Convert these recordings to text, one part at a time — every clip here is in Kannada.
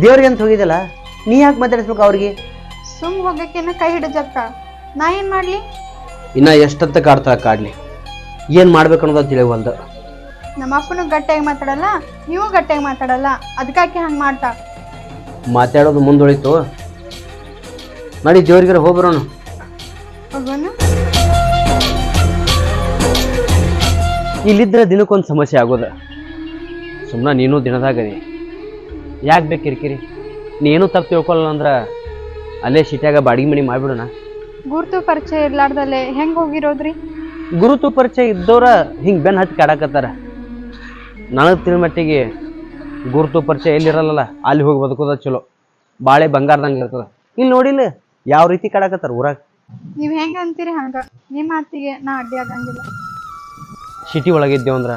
ದೇವ್ರಿಗೆ ಅಂತ ಹೋಗಿದ್ದಲ್ಲ, ನೀ ಯಾಕೆ ಮಾತಾಡಿಸ್ಬೇಕು ಅವ್ರಿಗೆ? ಸುಮ್ ಹೋಗಕ್ಕೇನ ಕೈ ಹಿಡಜಕ್ಕ, ನಾ ಏನ್ ಮಾಡ್ಲಿ? ಇನ್ನ ಎಷ್ಟಂತ ಕಾಡ್ತಾ ಕಾಡ್ಲಿ, ಏನ್ ಮಾಡ್ಬೇಕು ಅನ್ನೋದು ತಿಳಿವಲ್ದು. ನಮ್ಮ ಅಪ್ಪನು ಗಟ್ಟಿಯಾಗಿ ಮಾತಾಡಲ್ಲ, ನೀವು ಗಟ್ಟಿಯಾಗಿ ಮಾತಾಡಲ್ಲ, ಅದಕ್ಕಾಕೆ ಹಂಗ ಮಾಡ್ತಾ. ಮಾತಾಡೋದು ಮುಂದುಳಿತು, ನಡಿ ದೇವ್ರಿಗೆ ಹೋಗ್ಬರೋಣ. ಹೋಗೋಣ. ಇಲ್ಲಿದ್ರೆ ದಿನಕ್ಕೊಂದು ಸಮಸ್ಯೆ ಆಗೋದ. ಸುಮ್ಮನೆ ನೀನು ದಿನದಾಗದಿ, ಯಾಕೆ ಬೇಕು ಕಿರಿಕಿರಿ? ನೀನು ತಪ್ಪು ತಿಳ್ಕೊಳ್ಳಲ್ಲ ಅಂದ್ರೆ ಅಲ್ಲೇ ಸಿಟ್ಯಾಗ ಬಾಡಿಗೆ ಮನಿ ಮಾಡ್ಬಿಡೋಣ. ಗುರುತು ಪರಿಚಯ ಇರ್ಲಾರ್ದಲ್ಲೇ ಹೆಂಗ್ ಹೋಗಿರೋದ್ರಿ? ಗುರುತು ಪರಿಚಯ ಇದ್ದವ್ರ ಹಿಂಗೆ ಬೆನ್ನ ಹತ್ತಿ ಕಾಡಕತ್ತಾರ. ನನಗೆ ತಿಳ್ಮಟ್ಟಿಗೆ ಗುರುತು ಪರಿಚಯ ಎಲ್ಲಿರಲ್ಲ ಅಲ್ಲಿ ಹೋಗಿ ಬದುಕೋದ ಚಲೋ. ಬಾಳೆ ಬಂಗಾರದಂಗೆ ಇರ್ತದ. ಇಲ್ಲಿ ನೋಡಿಲ್ಲ ಯಾವ ರೀತಿ ಕಾಡಕತ್ತಾರ ಊರಾಗ. ನೀವ್ ಹೆಂಗ ಅಂತೀರಿ ಹಂಗ, ನಿಮ್ಮ ಮಾತಿಗೆ ನಾ ಅಡ್ಡಿ ಆಗಂಗಿಲ್ಲ. ಸಿಟಿ ಒಳಗಿದ್ದೇವು ಅಂದ್ರೆ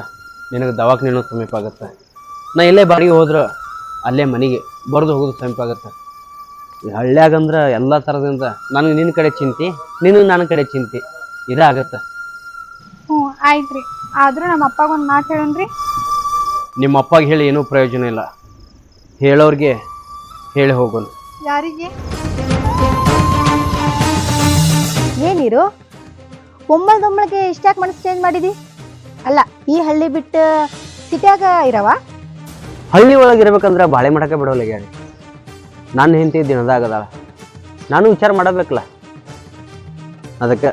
ನಿನಗೆ ದವಾಖಾನೆನೂ ಸಮೀಪ ಆಗುತ್ತೆ. ನಾ ಎಲ್ಲೇ ಬಾಡಿಗೆ ಹೋದ್ರೆ ಅಲ್ಲೇ ಮನೆಗೆ ಬರೆದು ಹೋಗೋದು ಸಮೀಪ ಆಗುತ್ತೆ. ಹಳ್ಳ್ಯಾಗಂದ್ರೆ ಎಲ್ಲ ಥರದಿಂದ ನನಗೆ ನಿನ್ನ ಕಡೆ ಚಿಂತೆ, ನಿನಗೆ ನನ್ನ ಕಡೆ ಚಿಂತೆ ಇದಾಗತ್ತೆ. ಹ್ಞೂ ಆಯ್ತ್ರಿ, ಆದ್ರೂ ನಮ್ಮ ಅಪ್ಪಗೊಂದು ಮಾತು ಹೇಳನ್ರಿ. ನಿಮ್ಮ ಅಪ್ಪಗೆ ಹೇಳಿ ಏನೂ ಪ್ರಯೋಜನ ಇಲ್ಲ, ಹೇಳೋರಿಗೆ ಹೇಳಿ ಹೋಗೋಣ. ಯಾರಿಗೆ? ಏನಿರು ಒಮ್ಮಲ್ದೊಮ್ಮಳಿಗೆ ಇಷ್ಟ್ಯಾಕೆ ಮನಸ್ಸು ಚೇಂಜ್ ಮಾಡಿದಿ? ಅಲ್ಲ, ಈ ಹಳ್ಳಿ ಬಿಟ್ಟು ಸಿಟಿಯಾಗ ಇರವ? ಹಳ್ಳಿ ಒಳಗೆ ಇರ್ಬೇಕಂದ್ರೆ ಬಾಳೆ ಮಾಡಕ್ಕೆ ಬಿಡೋಲ್ಲ ಗ್ಯಾರಿ. ನಾನು ಹೆಂಡತಿ ದಿನದಾಗದಾಳ, ನಾನು ವಿಚಾರ ಮಾಡಬೇಕಲ್ಲ. ಅದಕ್ಕೆ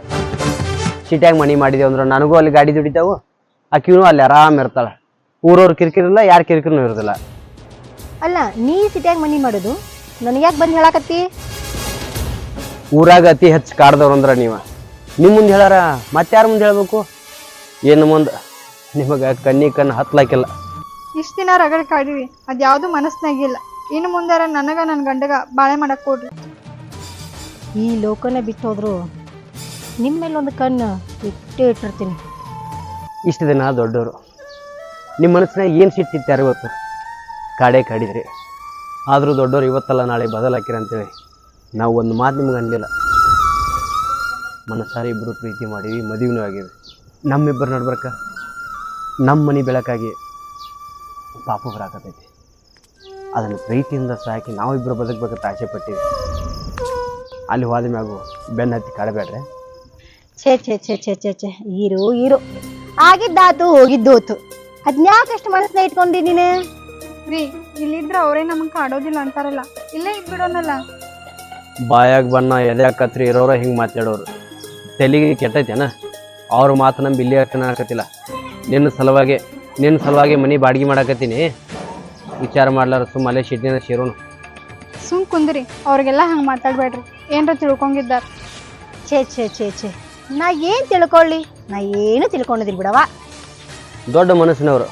ಸಿಟಿಯಾಗ ಮನಿ ಮಾಡಿದೆವು ಅಂದ್ರೆ ನನಗೂ ಅಲ್ಲಿ ಗಾಡಿ ದುಡಿತಾವು, ಆಕಿನೂ ಅಲ್ಲಿ ಆರಾಮ್ ಇರ್ತಾಳೆ. ಊರವ್ರು ಕಿರಿಕಿರಿಲ್ಲ, ಯಾರು ಕಿರಿಕಿರಿನೂ ಇರೋದಿಲ್ಲ. ಅಲ್ಲ, ನೀ ಸಿಟಿಯಾಗ ಮನಿ ಮಾಡೋದು ನನಗ್ಯಾಕೆ ಬಂದು ಹೇಳಾಕತ್ತಿ? ಊರಾಗ ಅತಿ ಹೆಚ್ಚು ಕಾಡ್ದವ್ರು ಅಂದ್ರೆ ನಿಮ್ಮ ಮುಂದೆ ಹೇಳಾರ ಮತ್ತೆ ಯಾರ ಮುಂದೆ ಹೇಳ್ಬೇಕು? ಏನು ಮುಂದೆ ನಿಮಗೆ ಕಣ್ಣು ಹತ್ಲಾಕಿಲ್ಲ. ಇಷ್ಟ ದಿನ ರಗಡ್ ಕಾಡಿವಿ, ಅದ್ಯಾವುದು ಮನಸ್ನಾಗಿಲ್ಲ. ಇನ್ನು ಮುಂದಾರ ನನಗ ನನ್ನ ಗಂಡಗ ಬಾಳೆ ಮಾಡಕ್ ಕೊಡ್ರಿ. ಈ ಲೋಕನೇ ಬಿಟ್ಟು ಹೋದ್ರು ನಿಮ್ಮ ಮೇಲೊಂದು ಕಣ್ಣು ಇಟ್ಟೇ ಇಟ್ಟಿರ್ತೀನಿ. ಇಷ್ಟು ದಿನ ದೊಡ್ಡವರು ನಿಮ್ಮ ಮನಸ್ಸಿನಾಗ ಏನು ಸಿಟ್ಟಿತ್ತು ಯಾರು ಗೊತ್ತು? ಕಾಡೇ ಕಾಡಿದ್ರಿ. ಆದರೂ ದೊಡ್ಡವರು ಇವತ್ತಲ್ಲ ನಾಳೆ ಬದಲಾಕಿರ ಅಂತೇಳಿ ನಾವು ಒಂದು ಮಾತು ನಿಮ್ಗೆ ಅನ್ಲಿಲ್ಲ. ಮನಸ್ಸಾರಿ ಇಬ್ಬರು ಪ್ರೀತಿ ಮಾಡೀವಿ, ಮದುವೆನೂ ಆಗೀವಿ. ನಮ್ಮಿಬ್ಬರು ನಡ್ಬರ್ಕ ನಮ್ಮ ಮನೆ ಬೆಳಕಾಗಿ ಪಾಪ ಬರಾಕತೈತಿ. ಅದನ್ನು ಪ್ರೀತಿಯಿಂದ ಸಾಕಿ ನಾವಿಬ್ಬರು ಬದುಕಬೇಕಂತ ಆಸೆ ಪಟ್ಟಿವಿ. ಅಲ್ಲಿ ಹೋದ ಮ್ಯಾಗು ಬೆನ್ನ ಹತ್ತಿ ಕಾಡಬೇಡ್ರೆ. ಛೇ ಛೇ ಛೇ ಛೇ ಛೇ ಛೇ ಇರು ಆಗಿದ್ದಾತು ಹೋಗಿದ್ದೋತು, ಅದ್ನ್ಯಾಕಷ್ಟು ಮನಸ್ಸನ್ನ ಇಟ್ಕೊಂಡಿ ನೀನು? ರೀ, ಇಲ್ಲಿದ್ರ ಅವರೇ ನಮಗ್ ಕಾಡೋದಿಲ್ಲ ಅಂತಾರಲ್ಲ, ಇಲ್ಲೇ ಇದ್ಬಿಡೋನಲ್ಲ. ಬಾಯಾಗ ಬಣ್ಣ ಎದೆ ಕತ್ರಿ ಇರೋರ ಹಿಂಗೆ ಮಾತಾಡೋರು ತೆಲಿಗೆ ಕೆಟ್ಟೈತೇನ? ಅವ್ರ ಮಾತು ನಮ್ಮ ಇಲ್ಲಿ ಹಾಕತಿಲ್ಲ. ನಿನ್ನ ಸಲುವಾಗಿ ಮನೆ ಬಾಡಿಗೆ ಮಾಡಾಕತ್ತೀನಿ. ವಿಚಾರ ಮಾಡ್ಲಾರ ಸುಮ್ಮನೆ ಶಿಟ್ಟಿನ ಸೇರೋಣ. ಸುಮ್ ಕುಂದ್ರಿ, ಅವ್ರಿಗೆಲ್ಲ ಹಂಗೆ ಮಾತಾಡ್ಬೇಡ್ರಿ, ಏನ್ರ ತಿಳ್ಕೊಂಡಿದ್ದಾರ. ಛೇ ಛೇ ಛೇ ಛೇ ನಾ ಏನು ತಿಳ್ಕೊಳ್ಳಿ? ನಾ ಏನು ತಿಳ್ಕೊಂಡಿದ್ದೀನಿ ಬಿಡವ. ದೊಡ್ಡ ಮನಸ್ಸಿನವರು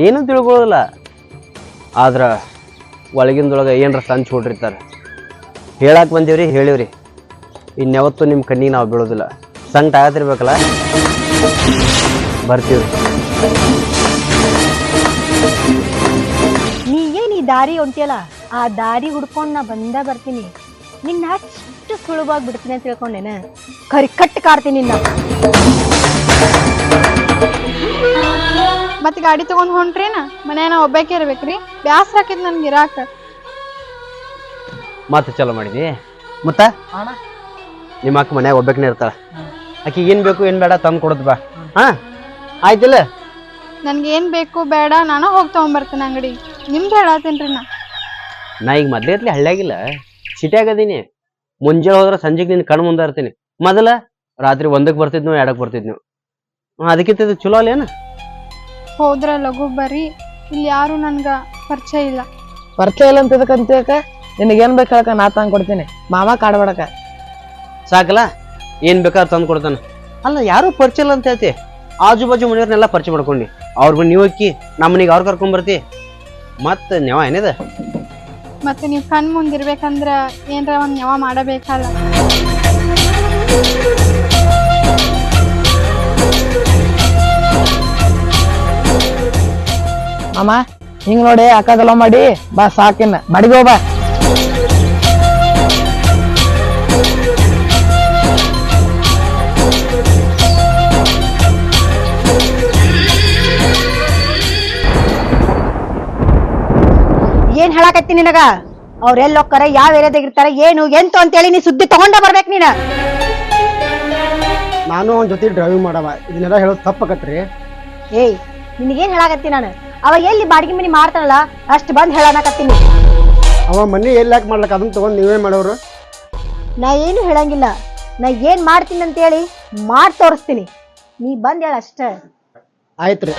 ಏನೂ ತಿಳ್ಕೊಳ್ಳೋದಿಲ್ಲ, ಆದ್ರೆ ಒಳಗಿಂದೊಳಗೆ ಏನರ ಸಂಚು ಹೊಡಿರ್ತಾರೆ. ಹೇಳಕ್ಕೆ ಬಂದೀವ್ರಿ, ಹೇಳಿವ್ರಿ. ಇನ್ಯಾವತ್ತೂ ನಿಮ್ಮ ಕಣ್ಣಿಗೆ ನಾವು ಬೀಳೋದಿಲ್ಲ. ಸಂಕಟ ಆಗತ್ತಿರ್ಬೇಕಲ್ಲ, ಬರ್ತೀವ್ರಿ. ನೀ ಏನು ಈ ದಾರಿ ಹೊಂಟಿಯಲ್ಲ, ಆ ದಾರಿ ಹುಡ್ಕೊಂಡು ನಾ ಬರ್ತೀನಿ. ನಿನ್ನ ಅಷ್ಟು ಸುಲಭವಾಗಿ ಬಿಡ್ತೀನಿ ಅಂತ ತಿಳ್ಕೊಂಡೇನ? ಕರಿ ಕಟ್ಟು ಕಾಡ್ತೀನಿ ನಿನ್ನ. ಮತ್ತೆ ಗಾಡಿ ತಗೊಂಡ್ ಹೊಂಟ್ರೇನ? ಮನೇನ ಒಬ್ಬಾಕೆ ಇರ್ಬೇಕ್ರಿ, ಬ್ಯಾಸ್ರ ಹಾಕಿದ್ ನನ್ಗೆ ಇರಾಕ. ಮತ್ತೆ ಚಲೋ ಮಾಡಿದಿ. ಮತ್ತ ನಿಮ್ಮ ಅಕ್ಕ ಮನ್ಯಾಗ ಒಬ್ಬಾಕಿನೇ ಇರ್ತಾಳ. ಆಕಿ ಏನ್ ಬೇಕು ಏನ್ ಬೇಡ ತಂದು ಕೊಡದ್ ಬಾ. ಹಾ ಆಯ್ತಿಲ್ಲ? ನನ್ಗೆ ಏನ್ ಬೇಕು ಬೇಡ ನಾನು ಹೋಗಿ ತಗೊಂಬರ್ತೇನೆ ಅಂಗಡಿ. ನಿಮ್ಗೆ ಹೇಳತ್ತೇನ್ರಿ ನಾ ಈಗ ಮೊದ್ಲೇ ಇರ್ಲಿ ಹಳ್ಳಿಯಾಗಿಲ್ಲ, ಸಿಟಿಯಾಗದೀನಿ. ಮುಂಜಾನೆ ಹೋದ್ರೆ ಸಂಜೆಗೆ ನಿನ್ನ ಕಣ್ಣು ಮುಂದೆ ಇರ್ತೀನಿ. ಮೊದಲ ರಾತ್ರಿ 1ಕ್ಕೆ ಬರ್ತಿದ್ನು, 2ಕ್ಕೆ ಬರ್ತಿದ್ನು. ಅದಕ್ಕಿಂತ ಚಲೋ ಅಲ್ಲೇನ? ಹೋದ್ರ ಲಘು ಬರ್ರಿ, ಇಲ್ಲಿ ಯಾರು ನನ್ಗ ಪರಿಚಯ ಇಲ್ಲ. ಪರಿಚಯ ಇಲ್ಲ ಅಂತದಕ್ಕಂತ ನಿನಗೇನ್ ಬೇಕು ಹೇಳಕ ನಾ ತಂದು ಕೊಡ್ತೀನಿ. ಮಾಮ ಕಾಡ್ಬೇಡಕ ಸಾಕಲ್ಲ, ಏನ್ ಬೇಕಾದ್ರೆ ತಂದು ಕೊಡ್ತಾನ. ಅಲ್ಲ, ಯಾರು ಪರಿಚಯ ಇಲ್ಲ ಅಂತ ಹೇಳ್ತಿ. ಆಜು ಬಾಜು ಮನೆಯವ್ರನ್ನೆಲ್ಲ ಪರಿಚಯ ಮಾಡ್ಕೊಂಡು ಅವ್ರ ಮನೆ ನೀವು ಹೋಗಿ ನಮ್ಮ ಮನೆಗೆ ಅವ್ರು ಕರ್ಕೊಂಡ್ಬರ್ತಿ. ಮತ್ತೆ ನೆವ ಏನಿದ? ಮತ್ತೆ ನೀವು ಕಣ್ ಮುಂದಿರ್ಬೇಕಂದ್ರ ಏನ್ರ ಒಂದ್ ನೆವ ಮಾಡಬೇಕಲ್ಲ. ಮಾಮ ಹಿಂಗ್ ನೋಡಿ ಅಕ್ಕದಲ್ಲ ಮಾಡಿ ಬಾ, ಸಾಕಿನ ಬಡಿಗೋ ಬಾ. ಏನ್ ಹೇಳಾಕತ್ತಿ ನಿನಗ? ಅವ್ರ ಎಲ್ಲಿ ಹೋಗ್ತಾರ, ಯಾವ ಏರಿಯಾದಾಗ ಇರ್ತಾರ, ಏನು ಎಂತು ಅಂತೇಳಿ ನೀ ಸುದ್ದಿ ತಗೊಂಡ ಬರ್ಬೇಕು ನೀನ. ನಾನು ಅವನ ಜೊತೆ ಡ್ರೈವಿಂಗ್ ಮಾಡವ, ಇದನ್ನೆಲ್ಲ ಹೇಳೋದು ತಪ್ಪಕತ್ರಿ. ಏಯ್ ನಿನಗೇನ್ ಹೇಳಾಕತ್ತಿ ನಾನು? ಅವ ಎಲ್ಲಿ ಬಾಡಿಗೆ ಮನಿ ಮಾಡ್ತಾನಲ್ಲ ಅಷ್ಟು ಬಂದ್ ಹೇಳಾಕತ್ತೀನಿ. ಅವ ಮನೆ ಎಲ್ಲಿ ಯಾಕೆ ಮಾಡ್ಲಕ್ಕ, ಅದನ್ನ ತಗೊಂಡ್ ನೀವೇ ಮಾಡೋರು. ನಾ ಏನು ಹೇಳಂಗಿಲ್ಲ, ನಾ ಏನ್ ಮಾಡ್ತೀನಿ ಅಂತ ಹೇಳಿ ಮಾಡಿ ತೋರಿಸ್ತೀನಿ, ನೀ ಬಂದ್ ಹೇಳ ಅಷ್ಟ. ಆಯ್ತ್ರಿ.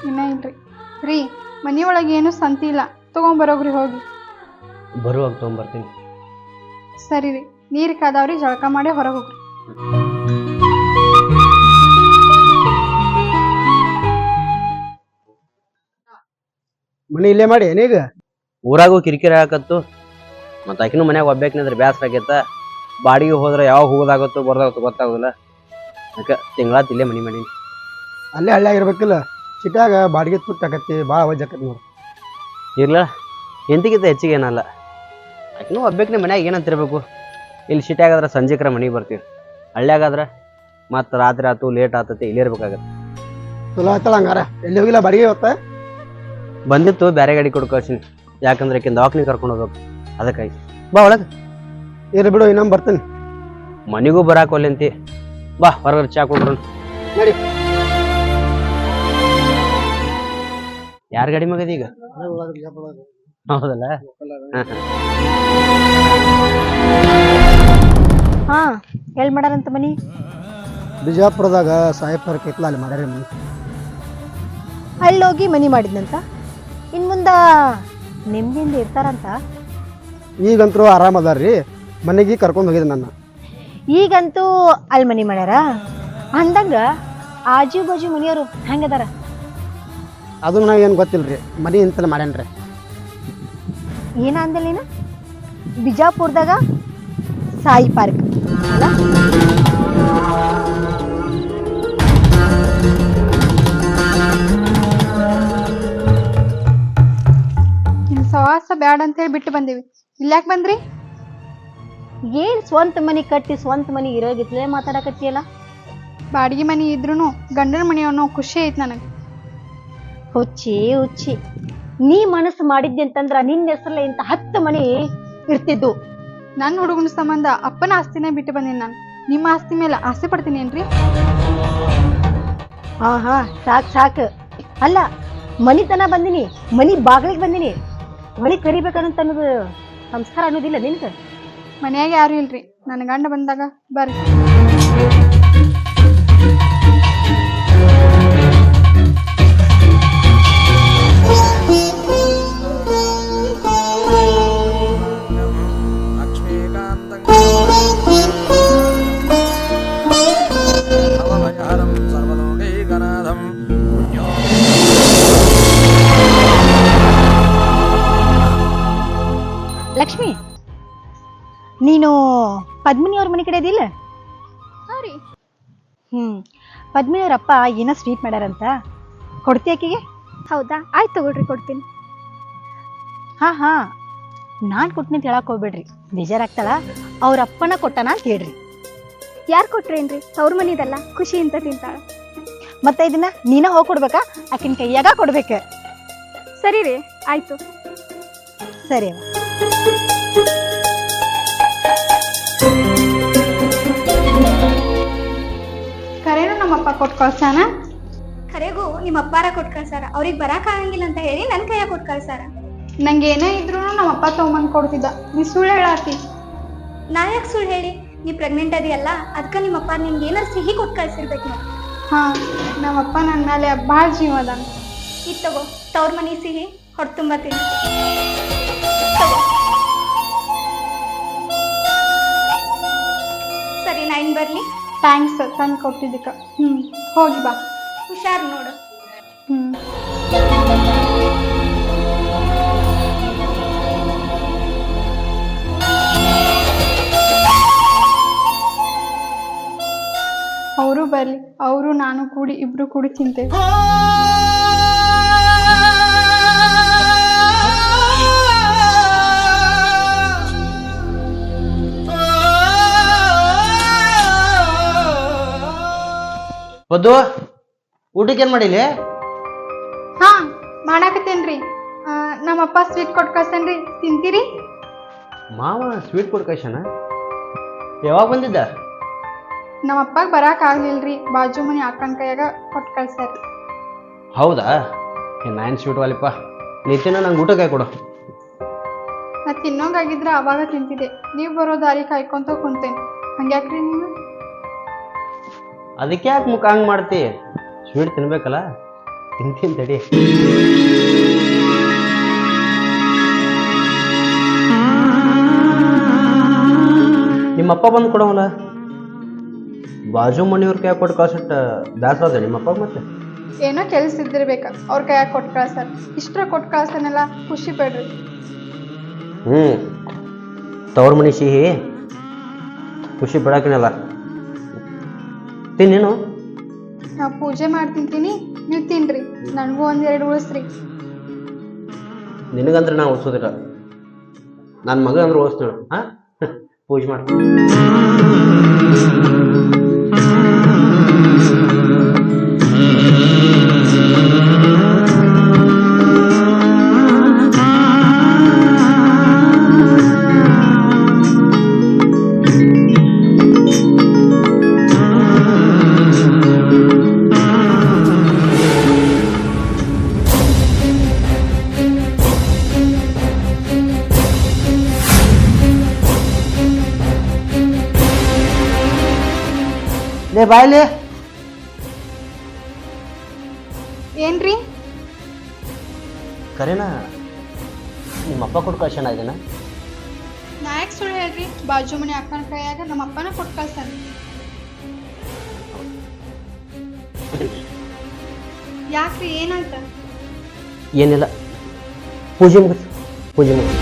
ಇನ್ನ ಇಲ್ರಿ ರೀ, ಮನಿಯೊಳಗೆ ಏನು ಸಂತಿ ಇಲ್ಲ, ತಗೊಂಬರೋಗ್ರಿ ಹೋಗಿ. ಬರುವಾಗ ತೊಗೊಂಬರ್ತೀನಿ. ಸರಿ ರೀ, ನೀರು ಕಾದಾವ್ರಿ, ಜಳಕ ಮಾಡಿ ಹೊರಗೆ ಹೋಗ್ರಿ. ಮನೆ ಇಲ್ಲೇ ಮಾಡಿ ಏನೀಗ? ಊರಾಗೂ ಕಿರಿಕಿರಿ ಹಾಕತ್ತು, ಮತ್ತು ಆಕಿನೂ ಮನ್ಯಾಗ ಒಬ್ಬೇಕಂದ್ರೆ ಬ್ಯಾಸರ ಆಗೈತ. ಬಾಡಿಗೆ ಹೋದ್ರೆ ಯಾವಾಗ ಹೋಗೋದಾಗತ್ತೋ ಬರ್ದಾಗತ್ತೋ ಗೊತ್ತಾಗೋದಿಲ್ಲ. ಅದಕ್ಕೆ ತಿಂಗಳಾತ್ ಇಲ್ಲೇ ಮನೆ ಮಾಡೀನಿ. ಅಲ್ಲೇ ಹಳ್ಳಿಯಾಗಿರ್ಬೇಕಿಲ್ಲ, ಸಿಟ್ಯಾಗ ಬಾಡಿಗೆ ತುಟ್ಟಾಕತ್ತಿ, ಭಾಳ ವಜ್ಜಾಕತ್ತಿ ನೋಡಿ. ಇರ್ಲ ಎಂತಿಗಿಂತ ಹೆಚ್ಚಿಗೆ ಏನಲ್ಲ. ಆಕಿನೂ ಒಬ್ಬೇಕನೆ ಮನ್ಯಾಗ ಏನಂತಿರ್ಬೇಕು. ಇಲ್ಲಿ ಸಿಟ್ಯಾಗಾದ್ರೆ ಸಂಜೆಕರ ಮನೆಗೆ ಬರ್ತೀವಿ, ಹಳ್ಳಿಯಾಗಾದ್ರೆ ಮತ್ತು ರಾತ್ರಿ ಆಯ್ತು ಲೇಟ್ ಆತತಿ ಇಲ್ಲೇ ಇರ್ಬೇಕಾಗತ್ತೆ. ಚಲೋ ಆಯ್ತಲ್ಲ ಹಂಗಾರ. ಎಲ್ಲಿ ಹೋಗಿಲ್ಲ ಬಾಡಿಗೆ ಇವತ್ತ? ಬಂದಿತ್ತು, ಬೇರೆ ಗಾಡಿ ಕೊಟ್ಟು ಕಳ್ಸೀನಿ. ಯಾಕಂದ್ರೆ ಆಕಿನ ದವಾಖಾನೆ ಕರ್ಕೊಂಡು ಹೋಗ್ಬೇಕು, ಅದಕ್ಕಾಗಿ. ಬಾ ಒಳಗೆ. ಇರ್ಲಿ ಬಿಡು, ಇನ್ನೊಮ್ಮೆ ಬರ್ತೀನಿ. ಮನೆಗೂ ಬರಾಕೋಲ್ಲಂತಿ. ಬಾ ಹೊರಗಡೆ ಚಾ ಕೊಡ್ರು ನಡಿ. ಯಾರ ಗಾಡಿ ಮಗದ ಈಗ? ಹೌದಲ್ಲ. ಹಾ ಎಲ್ ಮಾಡಾರಂತ ಮನಿ? ಬಿಜಾಪುರದಾಗ ಸಾಯಪ್ಪರ ಕೈತ್ಲ ಅಲ್ಲಿ ಮಾಡ್ಯಾರ ಮನೆ. ಅಲ್ಲಿ ಹೋಗಿ ಮನಿ ಮಾಡಿದ್ನಂತ. ಇನ್ ಮುಂದ ನೆಮ್ಮದಿಯಿಂದ ಇರ್ತಾರಂತ. ಈಗಂತರೂ ಆರಾಮ ಅದಾರ್ರಿ, ಮನೆಗೆ ಕರ್ಕೊಂಡು ಹೋಗಿದ್ದೆ ನನ್ನ. ಈಗಂತೂ ಅಲ್ಲಿ ಮನಿ ಮಾಡ್ಯಾರ ಅಂದಂಗ ಆಜು ಬಾಜು ಮನಿಯವರು ಹೆಂಗದಾರ? ಅದು ನನಗೆ ಏನು ಗೊತ್ತಿಲ್ರಿ, ಮನೆ ಇಂತಲೇ ಮಾಡ್ಯಾನ್ರಿ. ಏನ ಅಂದಿಲ್ಲ ನೀನು? ಬಿಜಾಪುರದಾಗ ಸಾಯಿ ಪಾರ್ಕ್ ಅಲ್ಲ? ನಿಮ್ ಸವಾಸ ಬ್ಯಾಡ ಅಂತ ಹೇಳಿ ಬಿಟ್ಟು ಬಂದೀವಿ. ಇಲ್ಯಾಕ್ ಬಂದ್ರಿ? ಏನ್ ಸ್ವಂತ ಮನಿ ಕಟ್ಟಿ ಸ್ವಂತ ಮನಿ ಇರೋಗಿತ್ಲೇ ಮಾತಾಡಕತ್ತಿಯಲ್ಲ? ಬಾಡಿಗೆ ಮನಿ ಇದ್ರೂ ಗಂಡನ ಮನಿ ಅನ್ನೋ ಖುಷಿ ಐತ್ ನನಗೆ. ಹುಚ್ಚಿ ಹುಚ್ಚಿ, ನೀ ಮನಸ್ಸು ಮಾಡಿದ್ದೆ ಅಂತಂದ್ರ ನಿನ್ನ ಹೆಸರಲ್ಲೇ ಇಂತ 10 ಮನಿ ಇರ್ತಿದ್ದು. ನನ್ನ ಹುಡುಗನ ಸಂಬಂಧ ಅಪ್ಪನ ಆಸ್ತಿನೇ ಬಿಟ್ಟು ಬಂದೀನಿ ನಾನು. ನಿಮ್ಮ ಆಸ್ತಿ ಮೇಲೆ ಆಸೆ ಪಡ್ತೀನಿ ಏನ್ರಿ? ಹಾ ಹಾ ಸಾಕ್ ಸಾಕ್. ಅಲ್ಲ, ಮನಿತನ ಬಂದಿನಿ, ಮನಿ ಬಾಗಿಲಿಗೆ ಬಂದಿನಿ, ಮನಿ ಕರಿಬೇಕನ್ನಂತ ಅನ್ನೋದು ಸಂಸ್ಕಾರ ಅನ್ನೋದಿಲ್ಲ ನಿನ್ಗ? ಮನ್ಯಾಗ ಯಾರು ಇಲ್ರಿ, ನನ್ನ ಗಂಡ ಬಂದಾಗ ಬರ್ರಿ. ಲಕ್ಷ್ಮಿ, ನೀನು ಪದ್ಮಿನಿ ಅವ್ರ ಮನೆ ಕಡೆ ಅದಿಲ್ಲ? ಸರಿ. ಪದ್ಮಿನಿ ಅವ್ರಪ್ಪ ಏನೋ ಸ್ವೀಟ್ ಮಾಡ್ಯಾರಂತ, ಕೊಡ್ತಿ ಆಕಿಗೆ? ಹೌದಾ, ಆಯ್ತು ತಗೊಳ್ರಿ, ಕೊಡ್ತೀನಿ. ಹಾ ಹಾ, ನಾನ್ ಕೊಟ್ಟಿನಿ ಅಂತ ಹೇಳಕ್ ಹೋಗ್ಬೇಡ್ರಿ, ಬೇಜಾರಾಗ್ತಾಳ. ಅವ್ರ ಅಪ್ಪನ ಕೊಟ್ಟನ ಅಂತ ಹೇಳ್ರಿ. ಯಾರು ಕೊಟ್ರೇನ್ರಿ? ಅವ್ರ ಮನಿದಲ್ಲ, ಖುಷಿ ಅಂತ ತಿಂತಾಳ. ಮತ್ತೆ ಇದನ್ನ ನೀನ ಹೋಗಿ ಕೊಡ್ಬೇಕಾ? ಆಕಿನ ಕೈಯಾಗ ಕೊಡ್ಬೇಕ. ಸರಿ ರೀ, ಆಯ್ತು. ಸರಿ. ಕರೇನು ನಮ್ಮಪ್ಪ ಕೊಟ್ಟು ಕಳ್ಸಾನ? ಕರೆಗೂ ನಿಮ್ಮ ಅಪ್ಪಾರ ಕೊಟ್ಟು ಕಳ್ಸಾರ. ಅವ್ರಿಗೆ ಬರಾಕ್ ಆಗಂಗಿಲ್ಲ ಅಂತ ಹೇಳಿ ನನ್ನ ಕೈಯಾಗ ಕೊಟ್ಟು ಕಳ್ಸಾರ. ನಂಗೆ ಏನೇ ಇದ್ರೂ ನಮ್ಮ ಅಪ್ಪ ತೊಗೊಂಬಂದು ಕೊಡ್ತಿದ್ದ. ನೀ ಸುಳ್ಳು ಹೇಳಾತಿ. ನಾ ಯಾಕೆ ಸುಳ್ಳು ಹೇಳಿ? ನೀ ಪ್ರೆಗ್ನೆಂಟ್ ಅದೆಯಲ್ಲ, ಅದಕ್ಕೆ ನಿಮ್ಮಪ್ಪ ನಿಮ್ಗೆ ಏನಾರು ಸಿಹಿ ಕೊಟ್ಟು ಕಳ್ಸಿರ್ಬೇಕು ನಾವು. ಹಾಂ, ನಮ್ಮಪ್ಪ ನನ್ನ ಮೇಲೆ ಭಾಳ ಜೀವ ಅದ. ಇದು ತಗೋ, ತವ್ರ ಮನೆ ಸಿಹಿ ಹೊಟ್ಟೆ ತುಂಬ ತಿನ್ನು. ತಗೋ. ಸರಿ, ನಾ ಇನ್ನು ಬರಲಿ. ಥ್ಯಾಂಕ್ಸ್ ತಂದು ಕೊಟ್ಟಿದ್ದಕ್ಕೆ. ಹೋಗಿ ಬಾ. ಹುಷಾರು ನೋಡು. ಅವರು ಬರಲಿ, ಅವರು ನಾನು ಕೂಡಿ ಇಬ್ರು ಕೂಡಿ ತಿಂತೇವೆ. ಪದ್ದು, ಊಟಕ್ಕೆ ಏನ್ ಮಾಡಿಲಿ? ಹಾ, ಮಾಡಾಕತ್ತೇನ್ರಿ. ನಮ್ಮಪ್ಪ ಸ್ವೀಟ್ ಕೊಟ್ಟು ಕಳ್ಸೇನ್ರಿ, ತಿಂತೀರಿ? ಮಾವ ಸ್ವೀಟ್ ಕೊಡ್ ಕಳ್ಸಣ? ಯಾವಾಗ ಬಂದಿದ್ದ? ನಮ್ಮಪ್ಪಗೆ ಬರಾಕಾಗ್ಲಿಲ್ರಿ, ಬಾಜು ಮನೆ ಅಕ್ಕನ ಕೈಯಾಗ ಕೊಟ್ಟು ಕಳ್ಸ್ಯಾರ. ಹೌದಾ? ನಾನ್ ಸ್ವೀಟ್ ವಾಲಿಪ್ಪ, ನಿತ್ಯನ ನಂಗೆ ಊಟ ಕೈ ಕೊಡು. ನಾ ತಿನ್ನೋಂಗಾಗಿದ್ರೆ ಅವಾಗ ತಿಂತಿದ್ದೆ. ನೀವು ಬರೋ ದಾರಿ ಕಾಯ್ಕೊಂತ ಕುಂತೇನೆ. ಹಂಗ್ಯಾಕ್ರಿ ನೀವು? ಅದಕ್ಕೆ ಯಾಕೆ ಮುಖ ಹಂಗೆ ಮಾಡ್ತಿ? ಸ್ವೀಟ್ ತಿನ್ಬೇಕಲ್ಲ, ತಿಂತೀನಿ ತಡಿ. ನಿಮ್ಮಪ್ಪ ಬಂದು ಕೊಡೋವಲ್ಲ, ಬಾಜು ಮನೆಯವ್ರ ಕೈ ಕೊಟ್ಟು ಕಳ್ಸಟ್ಟ ಬ್ಯಾಸರ ಅದ ನಿಮ್ಮಪ್ಪ. ಮತ್ತೆ ಏನೋ ಕೆಲಸ ಇದ್ದಿರ್ಬೇಕ, ಅವ್ರ ಕೈಯಾಗ ಕೊಟ್ಟು ಕಳ್ಸಾರ. ಇಷ್ಟರ ಕೊಟ್ಟು ಕಳ್ಸನೆಲ್ಲ ಖುಷಿ ಪಡ್ರಿ. ತವ್ರ ಮನೆ ಸಿಹಿ ಖುಷಿ ಪಡಾಕಿನಲ್ಲ. ತಿನ್ನೇನು? ನಾ ಪೂಜೆ ಮಾಡಿ ತಿಂತೀನಿ, ನೀವು ತಿನ್ರಿ. ನನಗೂ ಒಂದೆರಡು ಉಳಿಸ್ರಿ. ನಿನಗಂದ್ರೆ ನಾ ಉಳಿಸೋದಿಲ್ಲ, ನನ್ನ ಮಗ ಅಂದ್ರೆ ಉಳಿಸ್ತಾಳು. ಹಾಂ, ಪೂಜೆ ಮಾಡಿ. ಲೇ ಬಾಯ್ಲಿ. ಏನ್ರಿ? ಕರೇನಾ ನಿಮ್ಮಪ್ಪ ಕೊಟ್ಟು ಕಳ್ಸಣ ಇದನ್ನ? ನಾ ಯಾಕೆ ಸುಳ್ಳು ಹೇಳ್ರಿ? ಬಾಜು ಮನೆ ಅಕ್ಕನ ಕೈಯಾಗ ನಮ್ಮ ಅಪ್ಪನ ಕೊಟ್ಟು ಕಳ್ಸಾರ. ಯಾಕ್ರಿ, ಏನಾಯ್ತ? ಏನಿಲ್ಲ, ಪೂಜೆ ಮುಗಿಸ್, ಪೂಜೆ ಮುಗಿಸ್.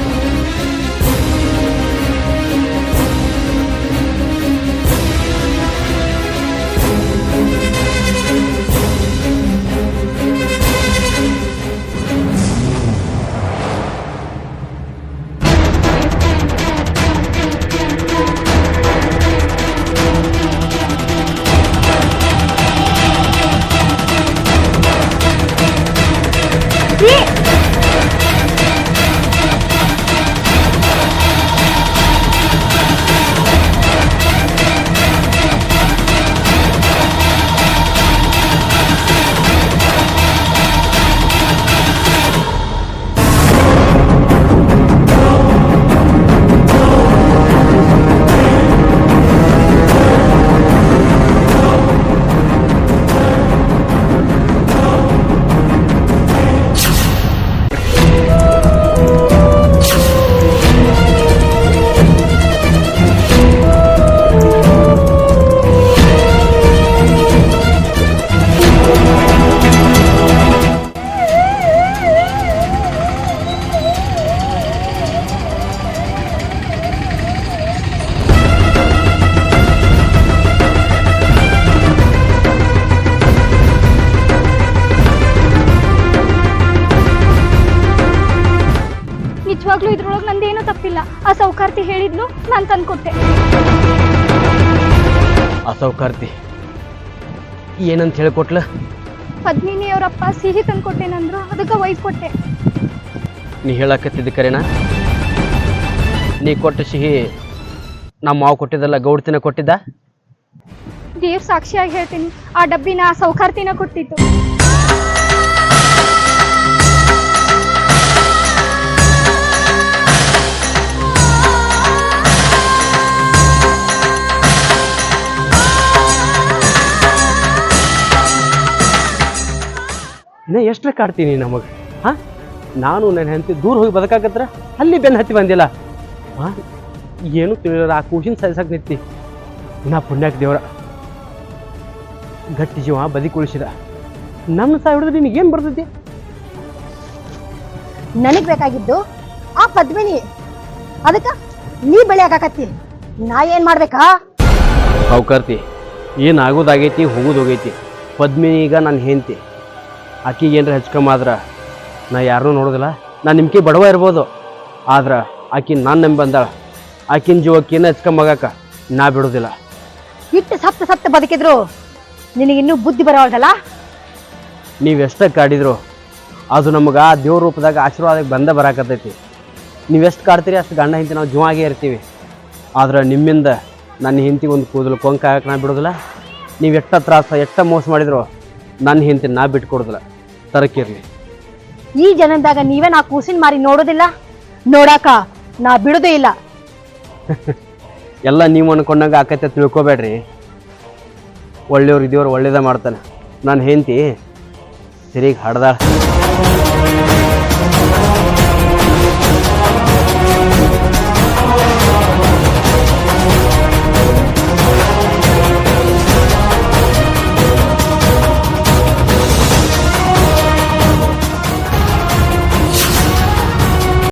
ನಿಜವಾಗ್ಲೂ ಇದ್ರೊಳಗೆ ನಂದೇನೂ ತಪ್ಪಿಲ್ಲ. ಆ ಸೌಕಾರ್ತಿ ಹೇಳಿದ್ಲು, ನಾನು ತಂದ್ಕೊಟ್ಟೆ. ಅಸೌಕಾರ್ತಿ ಏನಂತ ಹೇಳಿಕೊಟ್ಲ? ಪದ್ಮಿನಿ ಅವರಪ್ಪ ಸಿಹಿ ತಂದ್ಕೊಟ್ಟೇನಂದ್ರು, ಅದಕ್ಕೆ ಒಯ್ದು ಕೊಟ್ಟೆ. ನೀ ಹೇಳಕತ್ತಿದ್ದ ಕರೆನಾ? ನೀ ಕೊಟ್ಟ ಸಿಹಿ ನಮ್ಮ ಮಾವು ಕೊಟ್ಟಿದ್ದಲ್ಲ, ಗೌಡ್ತಿನ ಕೊಟ್ಟಿದ್ದ? ದೇವ್ರ ಸಾಕ್ಷಿಯಾಗಿ ಹೇಳ್ತೀನಿ, ಆ ಡಬ್ಬಿನ ಆ ಸೌಕಾರ್ತಿನ ಕೊಟ್ಟಿತ್ತು. ಇನ್ನ ಎಷ್ಟರ ಕಾಡ್ತೀನಿ ನಮಗೆ ಹಾಂ ನಾನು ನನ್ನ ಹೆಂಡತಿ ದೂರ ಹೋಗಿ ಬದುಕಾಕತ್ರ ಅಲ್ಲಿ ಬೆನ್ನು ಹತ್ತಿ ಬಂದಿಲ್ಲ ಹಾಂ ಏನು ತಿಳಿಯೋಲ್ಲ ಆ ಕೂಸಿನ ಸಾಯ್ಸಕ್ಕೆ ನಿಂತಿ ನಾ ಪುಣ್ಯಕ್ಕೆ ದೇವರ ಗಟ್ಟಿ ಜೀವ ಬದುಕಿ ಉಳಿಸಿದ ನಮ್ಮ ಸಹ ಹಿಡಿದ್ರೆ ನಿನಗೇನು ಬರ್ತೈತಿ ನನಗ್ ಬೇಕಾಗಿದ್ದು ಆ ಪದ್ಮಿನಿ ಅದಕ್ಕ ನೀ ಬೆಳೆ ಆಗಾಕತ್ತಿ ನಾ ಏನ್ ಮಾಡ್ಬೇಕಾ ಸಾವ್ಕಾರ್ತಿ ಏನಾಗೋದಾಗೈತಿ ಹೋಗೋದೋಗೈತಿ ಪದ್ಮಿನಿ ಈಗ ನನ್ನ ಹೆಂಡತಿ ಆಕಿಗೆ ಏನರ ಹೆಚ್ಕಮ್ಮ ಆದ್ರೆ ನಾ ಯಾರನ್ನೂ ನೋಡೋದಿಲ್ಲ ನಾನು ನಿಮ್ಗೆ ಬಡವ ಇರ್ಬೋದು ಆದ್ರೆ ಆಕಿ ನಾನು ನಂಬಿ ಬಂದಾಳ ಆಕಿನ ಜೀವಕ್ಕೆ ಏನು ಹೆಚ್ಕಮ್ಮಾಗಕ್ಕ ನಾ ಬಿಡೋದಿಲ್ಲ ಇಟ್ಟು ಸತ್ತು ಬದುಕಿದ್ರು ನಿನಗಿನ್ನೂ ಬುದ್ಧಿ ಬರೋದಲ್ಲ ನೀವೆಷ್ಟ ಕಾಡಿದ್ರು ಅದು ನಮಗೆ ಆ ದೇವ್ರ ರೂಪದಾಗ ಆಶೀರ್ವಾದಕ್ಕೆ ಬಂದ ಬರಾಕತ್ತೈತಿ ನೀವೆಷ್ಟು ಕಾಡ್ತೀರಿ ಅಷ್ಟು ಗಂಡ ಹಿಂತಿ ನಾವು ಜೀವಾಗೇ ಇರ್ತೀವಿ ಆದ್ರೆ ನಿಮ್ಮಿಂದ ನನ್ನ ಹೆಂಡತಿಗೆ ಒಂದು ಕೂದಲು ಕೊಂಕಾಗಕ್ಕೆ ನಾ ಬಿಡೋದಿಲ್ಲ ನೀವು ಎಷ್ಟ ತ್ರಾಸ ಎಷ್ಟ ಮೋಸ ಮಾಡಿದ್ರು ನನ್ನ ಹೆಂಡತಿ ನಾ ಬಿಟ್ಕೊಡೋದಿಲ್ಲ ತರಕಿರ್ಲಿ ಈ ಜನದಾಗ ನೀವೇ ನಾ ಕೂಸಿನ ಮಾರಿ ನೋಡೋದಿಲ್ಲ ನೋಡಾಕ ನಾ ಬಿಡೋದೇ ಇಲ್ಲ ಎಲ್ಲ ನೀವು ಅನ್ಕೊಂಡಾಗ ಆಕೈತೆ ತಿಳ್ಕೊಬೇಡ್ರಿ ಒಳ್ಳೆಯವ್ರು ಇದೇವ್ರು ಒಳ್ಳೇದ ಮಾಡ್ತಾನೆ ನನ್ನ ಹೆಂಡತಿ ಸರಿಗೆ ಹಡ್ದಾಳ